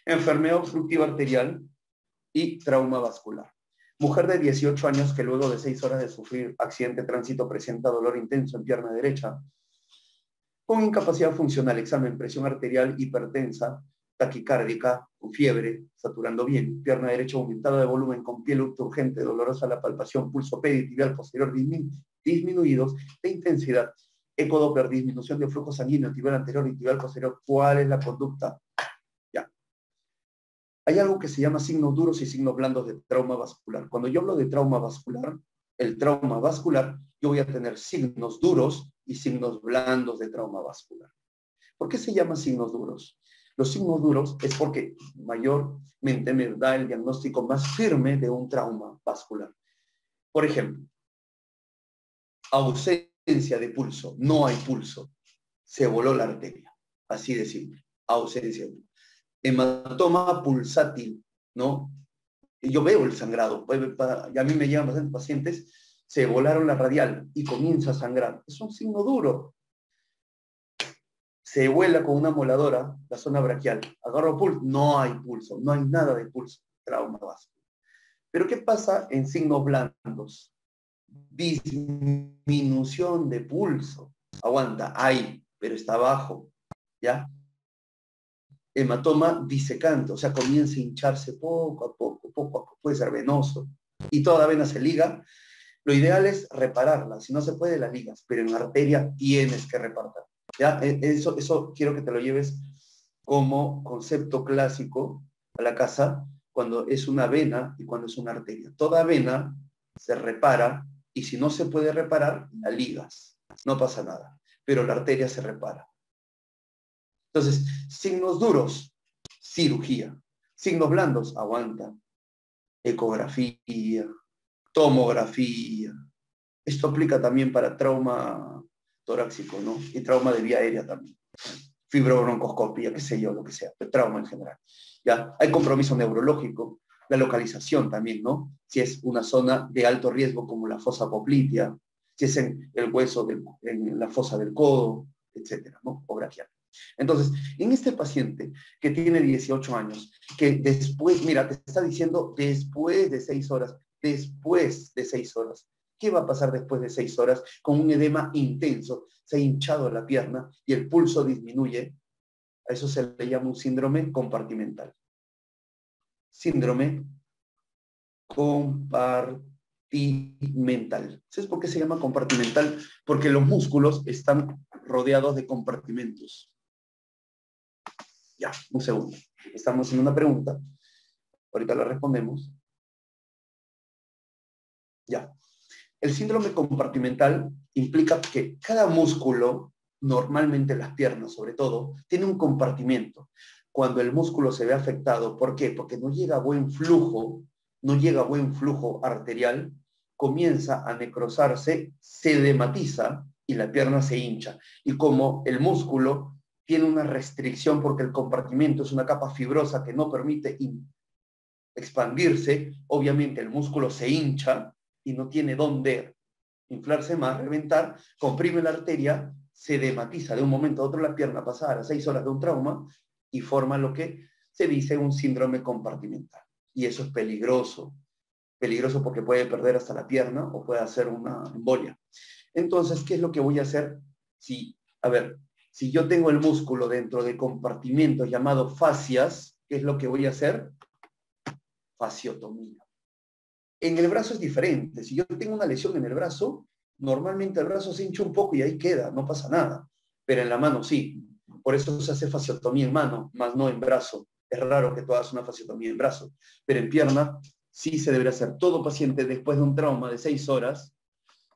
enfermedad obstructiva arterial y trauma vascular. Mujer de 18 años que luego de 6 horas de sufrir accidente de tránsito presenta dolor intenso en pierna derecha, con incapacidad funcional, examen, presión arterial hipertensa, taquicárdica, con fiebre, saturando bien, pierna derecha aumentada de volumen, con piel urgente, dolorosa la palpación, pulso peditibial posterior disminuidos de intensidad, ecodoppler, disminución de flujo sanguíneo, tibial anterior y tibial posterior. ¿Cuál es la conducta? Ya. Hay algo que se llama signos duros y signos blandos de trauma vascular. Cuando yo hablo de trauma vascular, el trauma vascular, yo voy a tener signos duros y signos blandos de trauma vascular. ¿Por qué se llaman signos duros? Los signos duros es porque mayormente me da el diagnóstico más firme de un trauma vascular. Por ejemplo, ausencia de pulso, no hay pulso, se voló la arteria, así de simple, ausencia de pulso. Hematoma pulsátil, ¿no? Yo veo el sangrado, y a mí me llegan bastantes pacientes, se volaron la radial y comienza a sangrar. Es un signo duro. Se vuela con una moladora la zona braquial, agarro pulso, no hay pulso, no hay nada de pulso, trauma vascular. Pero ¿qué pasa en signos blandos? Disminución de pulso, aguanta, hay, pero está bajo, ¿ya? Hematoma disecante, o sea, comienza a hincharse poco a poco, puede ser venoso, y toda la vena se liga. Lo ideal es repararla, si no se puede la ligas, pero en arteria tienes que repararla. ¿Ya? Eso quiero que te lo lleves como concepto clásico a la casa cuando es una vena y cuando es una arteria. Toda vena se repara y si no se puede reparar, la ligas. No pasa nada, pero la arteria se repara. Entonces, signos duros, cirugía. Signos blandos, aguanta. Ecografía, tomografía. Esto aplica también para trauma torácico, ¿no? Y trauma de vía aérea también. Fibrobroncoscopia, qué sé yo, lo que sea, pero trauma en general. ¿Ya? Hay compromiso neurológico, la localización también, ¿no? Si es una zona de alto riesgo como la fosa poplitea, si es en el hueso, en la fosa del codo, etcétera, ¿no? O braquial. Entonces, en este paciente que tiene 18 años, que después, mira, te está diciendo después de 6 horas, ¿qué va a pasar después de 6 horas? Con un edema intenso, se ha hinchado la pierna y el pulso disminuye. A eso se le llama un síndrome compartimental. Síndrome compartimental. ¿Sabes por qué se llama compartimental? Porque los músculos están rodeados de compartimentos. Ya, un segundo. Estamos haciendo una pregunta. Ahorita la respondemos. Ya. El síndrome compartimental implica que cada músculo, normalmente las piernas sobre todo, tiene un compartimento. Cuando el músculo se ve afectado, ¿por qué? Porque no llega buen flujo arterial, comienza a necrosarse, se edematiza y la pierna se hincha. Y como el músculo tiene una restricción porque el compartimento es una capa fibrosa que no permite expandirse, obviamente el músculo se hincha y no tiene dónde inflarse más, reventar, comprime la arteria, se edematiza de un momento a otro la pierna, pasada a 6 horas de un trauma y forma lo que se dice un síndrome compartimental. Y eso es peligroso porque puede perder hasta la pierna o puede hacer una embolia. Entonces, ¿qué es lo que voy a hacer? Si yo tengo el músculo dentro de compartimentos llamados fascias, ¿qué es lo que voy a hacer? Fasciotomía. En el brazo es diferente. Si yo tengo una lesión en el brazo, normalmente el brazo se hincha un poco y ahí queda, no pasa nada. Pero en la mano sí. Por eso se hace fasciotomía en mano, más no en brazo. Es raro que tú hagas una fasciotomía en brazo. Pero en pierna sí se debería hacer. Todo paciente después de un trauma de 6 horas,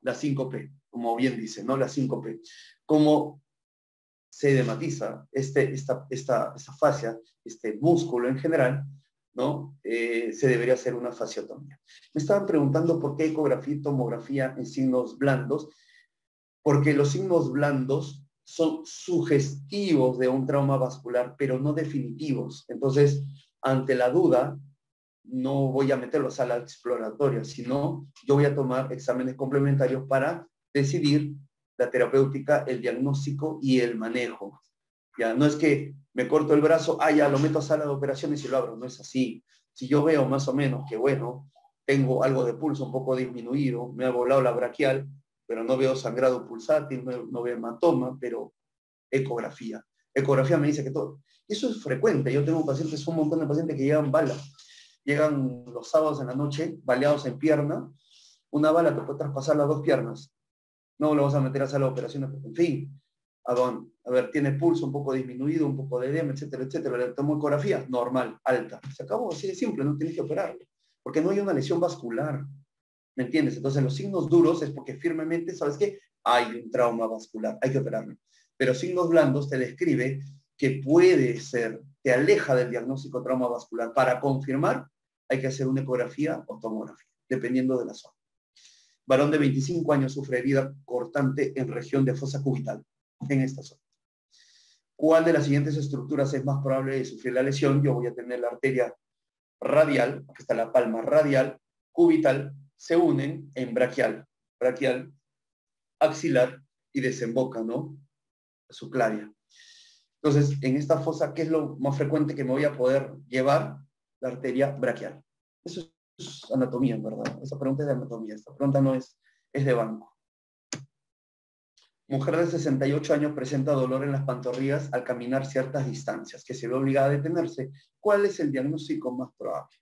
la síncope, como bien dice, ¿no? La síncope. Como se edematiza esta fascia, este músculo en general, ¿no? Se debería hacer una fasciotomía. Me estaban preguntando por qué ecografía y tomografía en signos blandos, porque los signos blandos son sugestivos de un trauma vascular, pero no definitivos. Entonces, ante la duda, no voy a meterlo a sala exploratoria, sino yo voy a tomar exámenes complementarios para decidir la terapéutica, el diagnóstico y el manejo. Ya, no es que me corto el brazo, ya lo meto a sala de operaciones y lo abro, no es así. Si yo veo más o menos que, bueno, tengo algo de pulso un poco disminuido, me ha volado la braquial, pero no veo sangrado pulsátil, no veo hematoma, pero ecografía. Ecografía me dice que todo. Eso es frecuente. Yo tengo pacientes, un montón de pacientes que llegan balas. Llegan los sábados en la noche, baleados en pierna. Una bala te puede traspasar las dos piernas. No lo vas a meter a sala de operaciones, en fin. A ver, tiene pulso un poco disminuido, un poco de edema, etcétera, etcétera. Le tomo ecografía, normal, alta. Se acabó, así de simple, no tienes que operarlo. Porque no hay una lesión vascular. ¿Me entiendes? Entonces, los signos duros es porque firmemente, ¿sabes qué? Hay un trauma vascular, hay que operarlo. Pero signos blandos te describe que puede ser, te aleja del diagnóstico de trauma vascular. Para confirmar, hay que hacer una ecografía o tomografía, dependiendo de la zona. Varón de 25 años sufre herida cortante en región de fosa cubital, en esta zona. ¿Cuál de las siguientes estructuras es más probable de sufrir la lesión? Yo voy a tener la arteria radial, aquí está la palma radial, cubital, se unen en braquial, axilar y desemboca, ¿no? Subclavia. Entonces, en esta fosa, ¿qué es lo más frecuente que me voy a poder llevar? La arteria braquial. Eso es anatomía, ¿verdad? Esa pregunta es de anatomía, esta pregunta no es de banco. Mujer de 68 años presenta dolor en las pantorrillas al caminar ciertas distancias, que se ve obligada a detenerse. ¿Cuál es el diagnóstico más probable?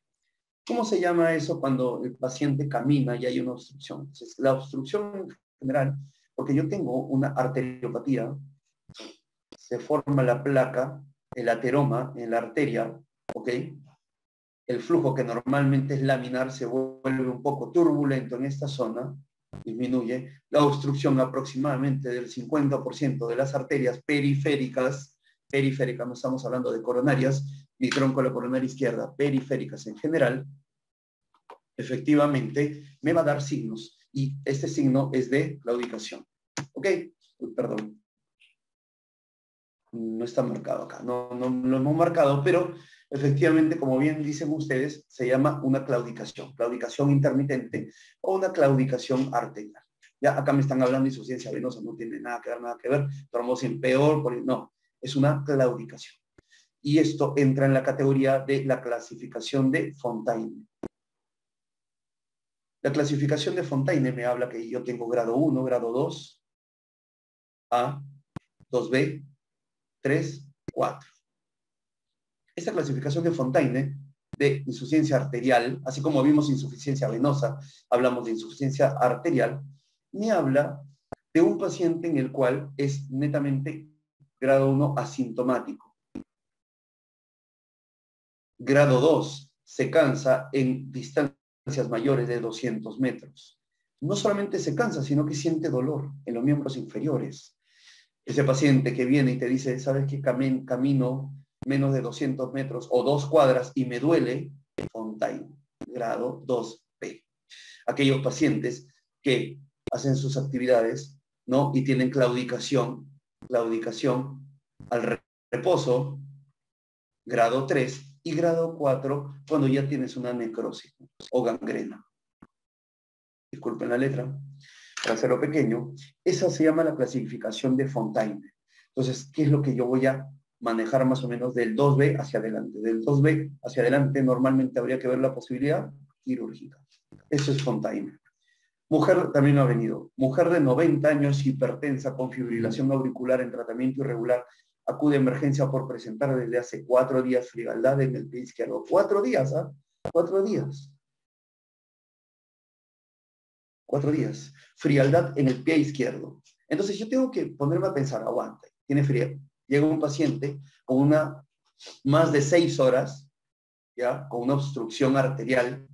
¿Cómo se llama eso cuando el paciente camina y hay una obstrucción? Entonces, la obstrucción en general, porque yo tengo una arteriopatía, se forma la placa, el ateroma en la arteria, ¿ok? El flujo que normalmente es laminar se vuelve un poco turbulento en esta zona, disminuye. La obstrucción aproximadamente del 50% de las arterias periféricas, no estamos hablando de coronarias, mi tronco de la coronaria izquierda, periféricas en general, efectivamente me va a dar signos. Y este signo es de claudicación. ¿Ok? Perdón. No está marcado acá. No lo hemos marcado, pero efectivamente, como bien dicen ustedes, se llama una claudicación intermitente o una claudicación arterial. Ya acá me están hablando de insuficiencia venosa, no tiene nada que ver, trombosis peor, no, es una claudicación. Y esto entra en la categoría de la clasificación de Fontaine. La clasificación de Fontaine me habla que yo tengo grado 1, grado 2, A, 2B, 3, 4. Esta clasificación de Fontaine de insuficiencia arterial, así como vimos insuficiencia venosa, hablamos de insuficiencia arterial, me habla de un paciente en el cual es netamente grado 1 asintomático. Grado 2 se cansa en distancias mayores de 200 metros. No solamente se cansa, sino que siente dolor en los miembros inferiores. Ese paciente que viene y te dice, ¿sabes qué? Camino menos de 200 metros o 2 cuadras y me duele, Fontaine, grado 2B. Aquellos pacientes que hacen sus actividades, ¿no? Y tienen claudicación al reposo, grado 3, y grado 4 cuando ya tienes una necrosis o gangrena. Disculpen la letra, para hacerlo pequeño. Esa se llama la clasificación de Fontaine. Entonces, ¿qué es lo que yo voy a manejar más o menos del 2B hacia adelante? Del 2B hacia adelante normalmente habría que ver la posibilidad quirúrgica. Eso es Fontaine. Mujer también ha venido. Mujer de 90 años, hipertensa, con fibrilación auricular en tratamiento irregular, acude a emergencia por presentar desde hace 4 días frialdad en el pie izquierdo. 4 días, ¿ah? 4 días. 4 días. Frialdad en el pie izquierdo. Entonces yo tengo que ponerme a pensar, aguante, tiene frío. Llega un paciente con más de 6 horas, ¿ya? Con una obstrucción arterial.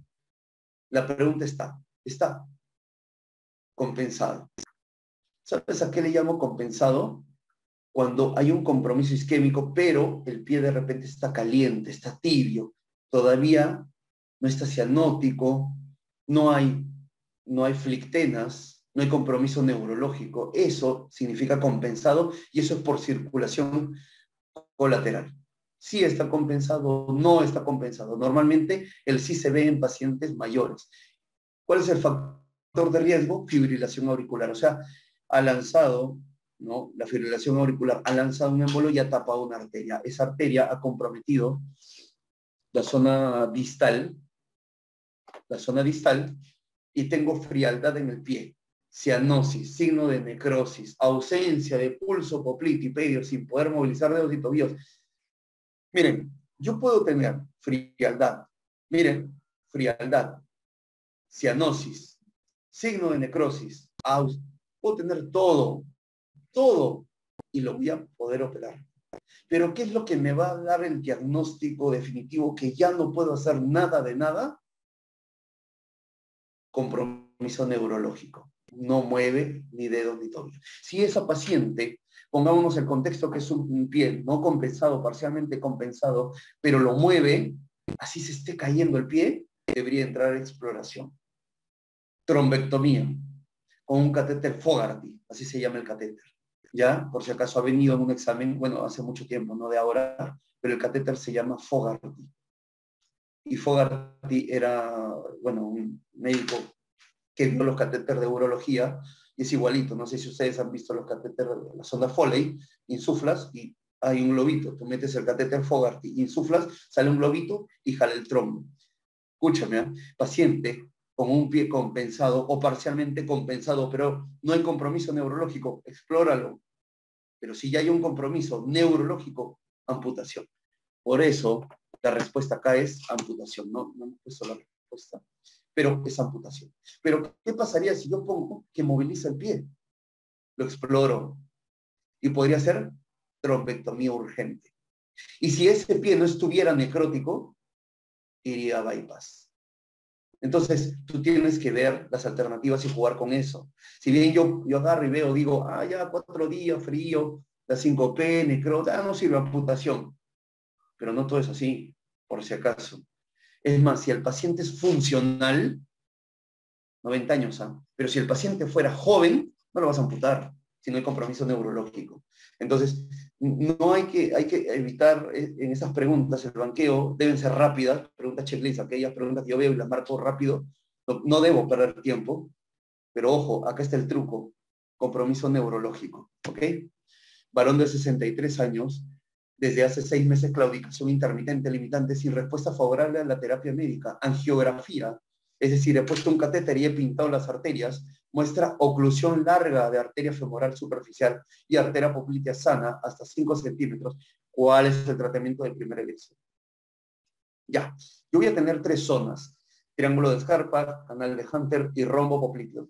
La pregunta está compensado. ¿Sabes a qué le llamo compensado? Cuando hay un compromiso isquémico, pero el pie de repente está caliente, está tibio, todavía no está cianótico, no hay flictenas, no hay compromiso neurológico. Eso significa compensado y eso es por circulación colateral. Sí está compensado, no está compensado. Normalmente el sí se ve en pacientes mayores. ¿Cuál es el factor de riesgo? Fibrilación auricular. O sea, ha lanzado ¿no? La fibrilación auricular ha lanzado un émbolo y ha tapado una arteria. Esa arteria ha comprometido la zona distal, y tengo frialdad en el pie, cianosis, signo de necrosis, ausencia de pulso popliteopedio sin poder movilizar dedos y tobillos. Miren, yo puedo tener frialdad, cianosis, signo de necrosis, puedo tener todo, y lo voy a poder operar. Pero ¿qué es lo que me va a dar el diagnóstico definitivo que ya no puedo hacer nada de nada? Compromiso neurológico. No mueve ni dedos ni tobillos. Si esa paciente, pongámonos el contexto que es un pie no compensado, parcialmente compensado, pero lo mueve, así se esté cayendo el pie, debería entrar a exploración. Trombectomía, con un catéter Fogarty, así se llama el catéter. ¿Ya? Por si acaso ha venido en un examen, bueno, hace mucho tiempo, no de ahora, pero el catéter se llama Fogarty. Y Fogarty era, bueno, un médico que vio los catéteres de urología, y es igualito. No sé si ustedes han visto los catéteres de la sonda Foley, insuflas y hay un globito. Tú metes el catéter Fogarty, insuflas, sale un globito y jala el trombo. Escúchame, ¿eh? Paciente con un pie compensado o parcialmente compensado, pero no hay compromiso neurológico, explóralo. Pero si ya hay un compromiso neurológico, amputación. Por eso la respuesta acá es amputación. No he puesto la respuesta, pero es amputación. Pero ¿qué pasaría si yo pongo que moviliza el pie? Lo exploro y podría ser trombectomía urgente. Y si ese pie no estuviera necrótico, iría a bypass. Entonces, tú tienes que ver las alternativas y jugar con eso. Si bien yo agarro y veo, digo, ya 4 días, frío, la síncope, necrota, no sirve amputación. Pero no todo es así, por si acaso. Es más, si el paciente es funcional, 90 años, pero si el paciente fuera joven, no lo vas a amputar, si no hay compromiso neurológico. Entonces, no hay que evitar en esas preguntas, el banqueo, deben ser rápidas, preguntas checklist, aquellas preguntas que yo veo y las marco rápido, no debo perder tiempo, pero ojo, acá está el truco, compromiso neurológico, ¿ok? Varón de 63 años, desde hace 6 meses claudicación intermitente limitante sin respuesta favorable a la terapia médica, angiografía, es decir, he puesto un catéter y he pintado las arterias, muestra oclusión larga de arteria femoral superficial y arteria poplitea sana hasta 5 centímetros. ¿Cuál es el tratamiento de primera elección? Ya, yo voy a tener 3 zonas, triángulo de Scarpa, canal de Hunter y rombo popliteo.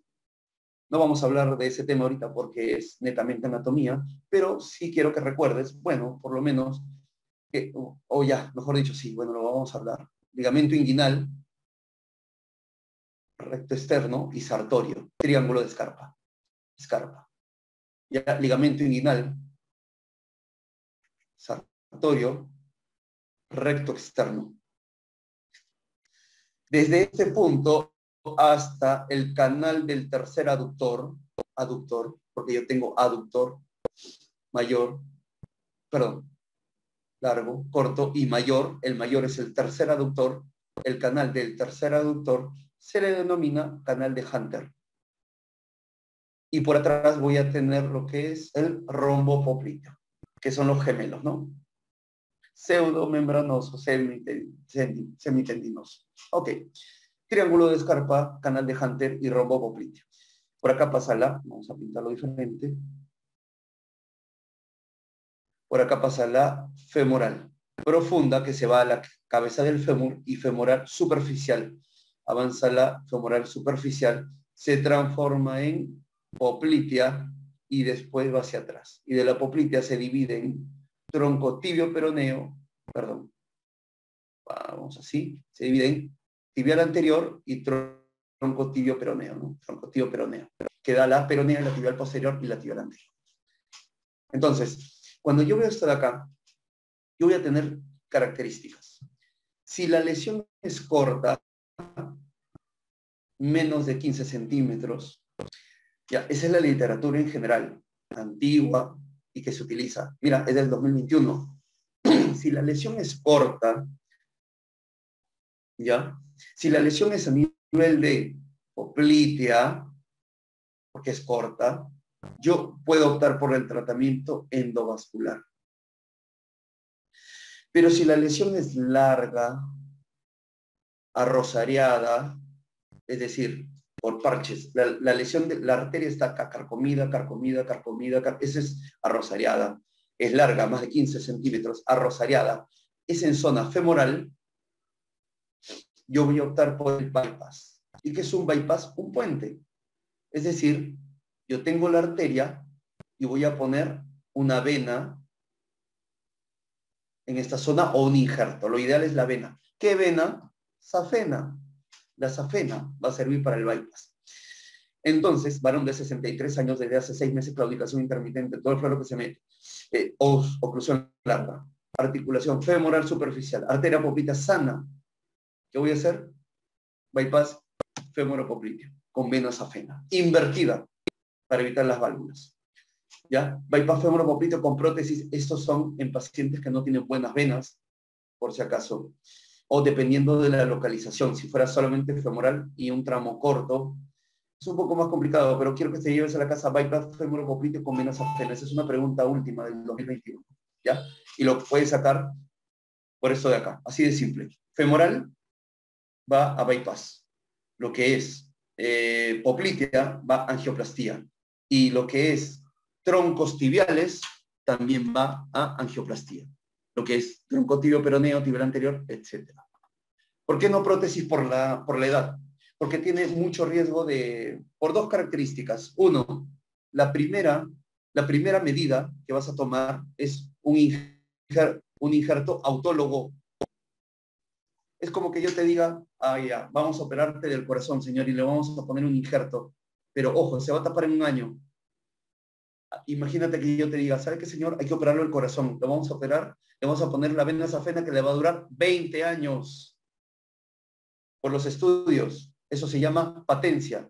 No vamos a hablar de ese tema ahorita porque es netamente anatomía, pero sí quiero que recuerdes, bueno, por lo menos, mejor dicho, sí, bueno, lo vamos a hablar. Ligamento inguinal, recto externo y sartorio, triángulo de Scarpa. Ya, ligamento inguinal, sartorio, recto externo. Desde este punto hasta el canal del tercer aductor, porque yo tengo aductor, mayor, perdón, largo, corto y mayor. El mayor es el tercer aductor. El canal del tercer aductor se le denomina canal de Hunter. Y por atrás voy a tener lo que es el rombo popliteo, que son los gemelos, ¿no? Pseudomembranoso, semitendinoso. Ok. Triángulo de Scarpa, canal de Hunter y rombo popliteo. Por acá pasa vamos a pintarlo diferente. Por acá pasa la femoral profunda, que se va a la cabeza del fémur, y femoral superficial. Avanza la femoral superficial, se transforma en poplitea y después va hacia atrás. Y de la poplitea se divide en tronco tibio peroneo, perdón, vamos así, se divide en tibial anterior y tronco tibio peroneo, ¿no? Tronco tibio peroneo. Queda la peronea, la tibial posterior y la tibial anterior. Entonces, cuando yo veo esto de acá, yo voy a tener características. Si la lesión es corta, menos de 15 centímetros, ya, esa es la literatura en general, antigua y que se utiliza. Mira, es del 2021. Si la lesión es corta, ya, si la lesión es a nivel de poplitea, porque es corta, yo puedo optar por el tratamiento endovascular. Pero si la lesión es larga, arrosariada, es decir, por parches, la lesión de la arteria está carcomida, esa es arrosariada, es larga, más de 15 centímetros, arrosariada, es en zona femoral, yo voy a optar por el bypass. ¿Y qué es un bypass? Un puente. Es decir, yo tengo la arteria y voy a poner una vena en esta zona o un injerto. Lo ideal es la vena. ¿Qué vena? Safena. La safena va a servir para el bypass. Entonces, varón de 63 años, desde hace 6 meses, claudicación intermitente, todo el floro que se mete, oclusión larga, articulación femoral superficial, arteria poplítea sana. ¿Qué voy a hacer? Bypass femoropopliteo con vena safena, invertida, para evitar las válvulas. ¿Ya? Bypass femoropopliteo con prótesis, estos son en pacientes que no tienen buenas venas, por si acaso, o dependiendo de la localización. Si fuera solamente femoral y un tramo corto, es un poco más complicado, pero quiero que te lleves a la casa bypass femoropopliteo con vena safena. Esa es una pregunta última del 2021, ¿ya? Y lo puedes sacar por esto de acá, así de simple. Femoral va a bypass. Lo que es poplitea va a angioplastía. Y lo que es troncos tibiales también va a angioplastía. Lo que es tronco tibio peroneo, tibial anterior, etc. ¿Por qué no prótesis por la edad? Porque tiene mucho riesgo por dos características. Uno, la primera medida que vas a tomar es un injerto autólogo. Es como que yo te diga, ya, vamos a operarte del corazón, señor, y le vamos a poner un injerto. Pero ojo, se va a tapar en un año. Imagínate que yo te diga, ¿sabe qué, señor? Hay que operarlo del corazón. Lo vamos a operar, le vamos a poner la vena safena que le va a durar 20 años. Por los estudios, eso se llama patencia.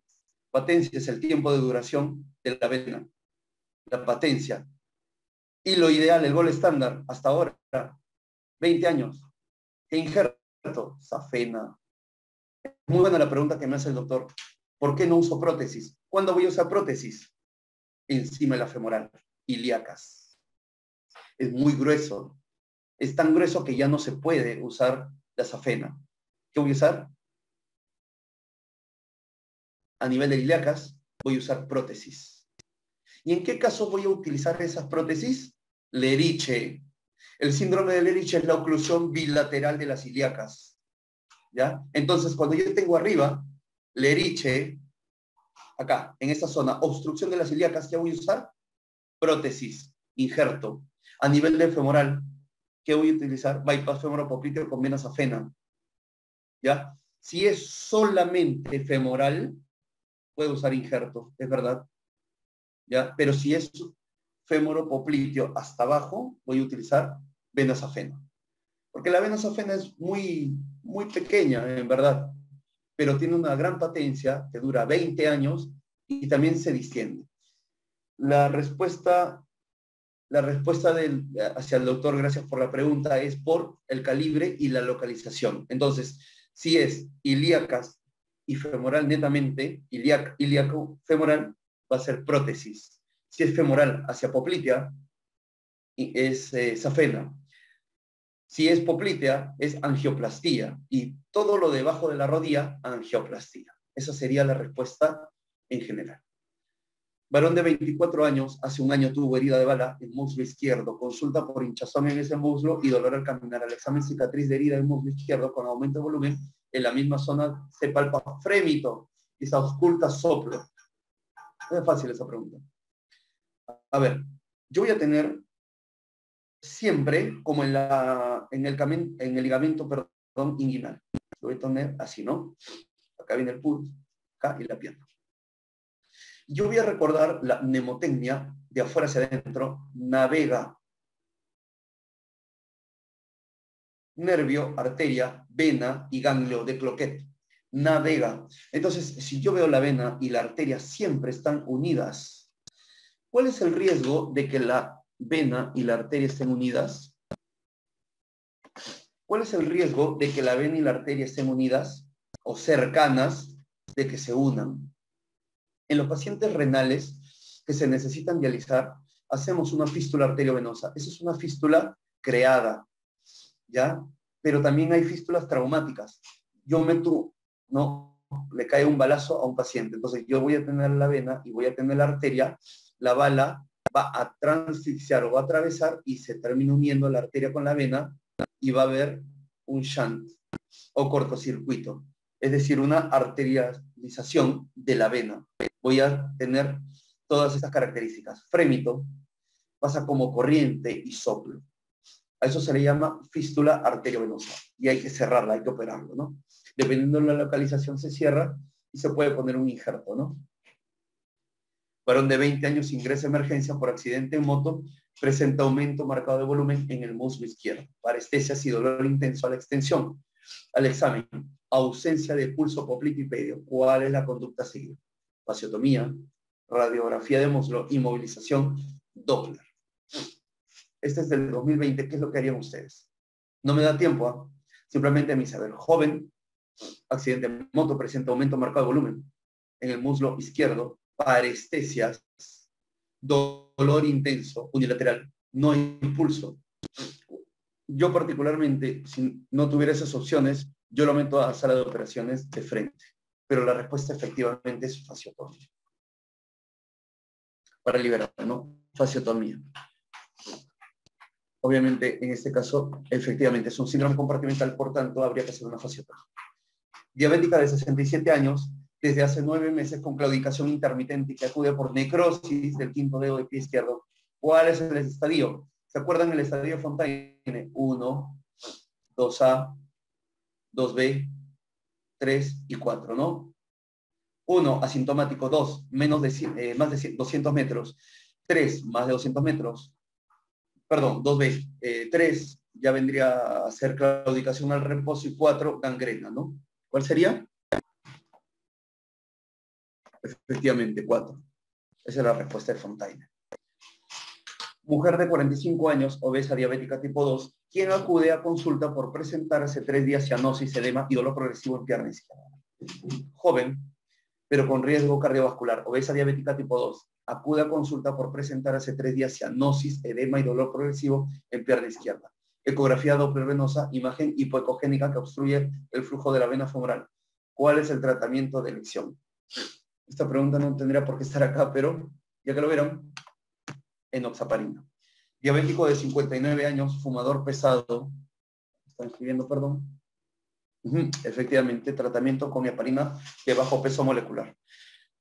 Patencia es el tiempo de duración de la vena. La patencia. Y lo ideal, el gol estándar, hasta ahora, 20 años. ¿Qué injerto? Safena. Muy buena la pregunta que me hace el doctor. ¿Por qué no uso prótesis? ¿Cuándo voy a usar prótesis? Encima de la femoral, ilíacas. Es muy grueso. Es tan grueso que ya no se puede usar la safena. ¿Qué voy a usar? A nivel de ilíacas, voy a usar prótesis. ¿Y en qué caso voy a utilizar esas prótesis? Leriche. El síndrome de Leriche es la oclusión bilateral de las ilíacas. ¿Ya? Entonces, cuando yo tengo arriba Leriche, acá, en esta zona, obstrucción de las ilíacas, ¿qué voy a usar? Prótesis, injerto. A nivel del femoral, ¿qué voy a utilizar? Bypass femoropopliteo con vena safena. ¿Ya? Si es solamente femoral, puedo usar injerto, es verdad. ¿Ya? Pero si es femoropopliteo hasta abajo, voy a utilizar vena safena. Porque la vena safena es muy pequeña, en verdad, pero tiene una gran patencia que dura 20 años y también se distiende. La respuesta hacia el doctor, gracias por la pregunta, es por el calibre y la localización. Entonces, si es ilíacas y femoral netamente, ilíaco femoral, va a ser prótesis. Si es femoral hacia poplitea, es safena. Si es poplitea, es angioplastía. Y todo lo debajo de la rodilla, angioplastía. Esa sería la respuesta en general. Varón de 24 años, hace un año tuvo herida de bala en muslo izquierdo. Consulta por hinchazón en ese muslo y dolor al caminar. Al examen cicatriz de herida en muslo izquierdo con aumento de volumen. En la misma zona se palpa frémito y se ausculta soplo. No es fácil esa pregunta. A ver, yo voy a tener siempre como en el ligamento, inguinal. Lo voy a tener así, ¿no? Acá viene el pulso, acá y la pierna. Yo voy a recordar la mnemotecnia de afuera hacia adentro, navega. Nervio, arteria, vena y ganglio de Cloquet. Navega. Entonces, si yo veo la vena y la arteria siempre están unidas, ¿cuál es el riesgo de que la vena y la arteria estén unidas? ¿Cuál es el riesgo de que la vena y la arteria estén unidas o cercanas de que se unan? En los pacientes renales, que se necesitan dializar, hacemos una fístula arteriovenosa. Esa es una fístula creada, ¿ya? Pero también hay fístulas traumáticas. Yo meto, ¿no? Le cae un balazo a un paciente. Entonces yo voy a tener la vena y voy a tener la arteria. La bala va a transfixiar o va a atravesar y se termina uniendo la arteria con la vena y va a haber un shunt o cortocircuito. Es decir, una arterialización de la vena. Voy a tener todas estas características. Frémito pasa como corriente y soplo. A eso se le llama fístula arteriovenosa y hay que cerrarla, hay que operarlo, ¿no? Dependiendo de la localización se cierra y se puede poner un injerto, ¿no? Varón de 20 años ingresa a emergencia por accidente en moto, presenta aumento marcado de volumen en el muslo izquierdo, parestesias y dolor intenso a la extensión. Al examen, ausencia de pulso popliteopedio. ¿Cuál es la conducta a seguir? Fasciotomía, radiografía de muslo, inmovilización, Doppler. Este es del 2020. ¿Qué es lo que harían ustedes? No me da tiempo, ¿eh? Simplemente a mí saber. Joven, accidente en moto, presenta aumento marcado de volumen en el muslo izquierdo, parestesias, dolor intenso, unilateral, no hay pulso. Yo particularmente, si no tuviera esas opciones, yo lo meto a la sala de operaciones de frente, pero la respuesta efectivamente es fasciotomía. Para liberar, ¿no? Fasciotomía. Obviamente, en este caso, efectivamente, es un síndrome compartimental, por tanto, habría que hacer una fasciotomía. Diabética de 67 años, desde hace 9 meses con claudicación intermitente que acude por necrosis del quinto dedo de pie izquierdo. ¿Cuál es el estadio? ¿Se acuerdan el estadio Fontaine? 1, 2A, 2B, 3 y 4, ¿no? 1, asintomático. 2, más de 200 metros. 3, más de 200 metros. Perdón, 2B. 3, ya vendría a ser claudicación al reposo y 4, gangrena, ¿no? ¿Cuál sería? Efectivamente, 4. Esa es la respuesta de Fontaine. Mujer de 45 años, obesa, diabética tipo 2, quien acude a consulta por presentar hace 3 días cianosis, edema y dolor progresivo en pierna izquierda. Joven, pero con riesgo cardiovascular, obesa, diabética tipo 2, acude a consulta por presentar hace 3 días cianosis, edema y dolor progresivo en pierna izquierda. Ecografía doppler venosa, imagen hipoecogénica que obstruye el flujo de la vena femoral. ¿Cuál es el tratamiento de elección? Esta pregunta no tendría por qué estar acá, pero ya que lo vieron, enoxaparina. Diabético de 59 años, fumador pesado. ¿Están escribiendo, perdón? Efectivamente, tratamiento con heparina de bajo peso molecular.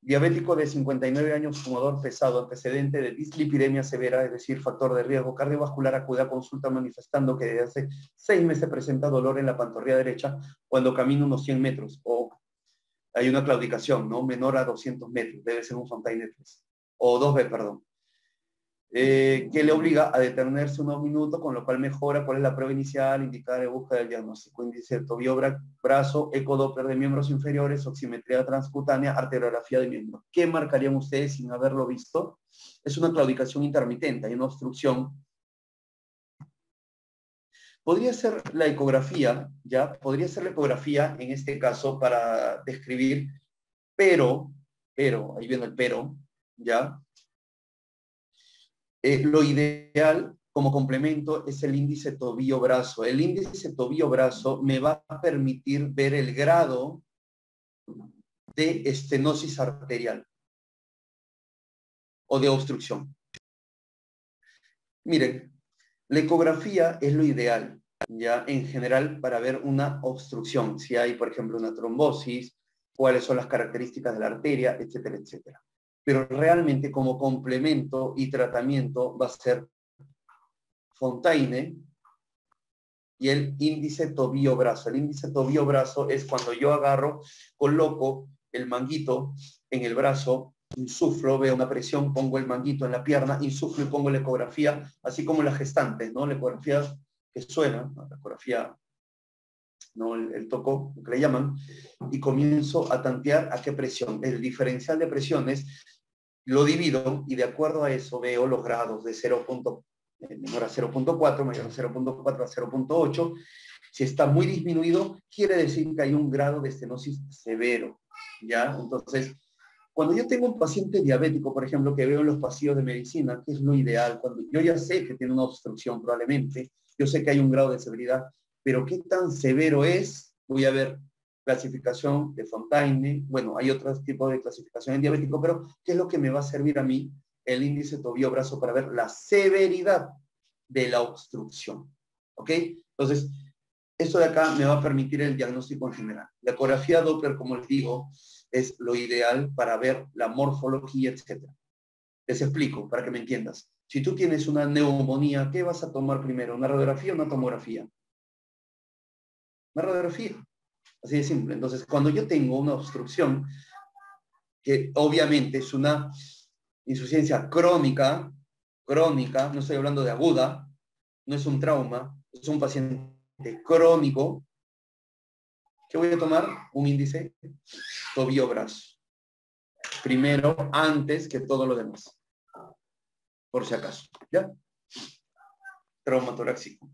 Diabético de 59 años, fumador pesado, antecedente de dislipidemia severa, es decir, factor de riesgo cardiovascular, acude a consulta manifestando que desde hace 6 meses presenta dolor en la pantorrilla derecha cuando camina unos 100 metros, o hay una claudicación, ¿no? Menor a 200 metros, debe ser un Fontaine 3, o 2B, perdón. Que le obliga a detenerse unos minutos, con lo cual mejora cuál es la prueba inicial, indicar en busca del diagnóstico, índice de tobillo, brazo, ecodoppler de miembros inferiores, oximetría transcutánea, arteriografía de miembros. ¿Qué marcarían ustedes sin haberlo visto? Es una claudicación intermitente, hay una obstrucción. Podría ser la ecografía, ¿ya? Podría ser la ecografía en este caso para describir, pero, ahí viene el pero, ¿ya? Lo ideal como complemento es el índice tobillo-brazo. El índice tobillo-brazo me va a permitir ver el grado de estenosis arterial o de obstrucción. Miren, la ecografía es lo ideal, ya en general, para ver una obstrucción. Si hay, por ejemplo, una trombosis, cuáles son las características de la arteria, etcétera, etcétera. Pero realmente como complemento y tratamiento va a ser Fontaine y el índice tobillo-brazo. El índice tobillo-brazo es cuando yo agarro, coloco el manguito en el brazo, insuflo, veo una presión, pongo el manguito en la pierna, insuflo y pongo la ecografía, así como las gestantes, ¿no? La ecografía que suena, ¿no? La ecografía, ¿no? El toco, lo que le llaman, y comienzo a tantear a qué presión. El diferencial de presiones lo divido y de acuerdo a eso veo los grados de 0. Menor a 0.4, mayor a 0.4 a 0.8. Si está muy disminuido, quiere decir que hay un grado de estenosis severo, ¿ya? Entonces, Cuando yo tengo un paciente diabético, por ejemplo, que veo en los pasillos de medicina, que es lo ideal, cuando yo ya sé que tiene una obstrucción probablemente, yo sé que hay un grado de severidad, pero ¿qué tan severo es? Voy a ver clasificación de Fontaine, bueno, hay otros tipos de clasificación en diabético, pero ¿qué es lo que me va a servir a mí? El índice tobillo-brazo para ver la severidad de la obstrucción, ¿ok? Entonces, esto de acá me va a permitir el diagnóstico en general. La ecografía Doppler, como les digo, es lo ideal para ver la morfología, etc. Les explico para que me entiendas. Si tú tienes una neumonía, ¿qué vas a tomar primero? ¿Una radiografía o una tomografía? Una radiografía. Así de simple. Entonces, cuando yo tengo una obstrucción, que obviamente es una insuficiencia crónica, no estoy hablando de aguda, no es un trauma, es un paciente crónico, ¿qué voy a tomar? Un índice tobillo-brazo. Primero, antes que todo lo demás. Por si acaso, ¿ya? Trauma torácico.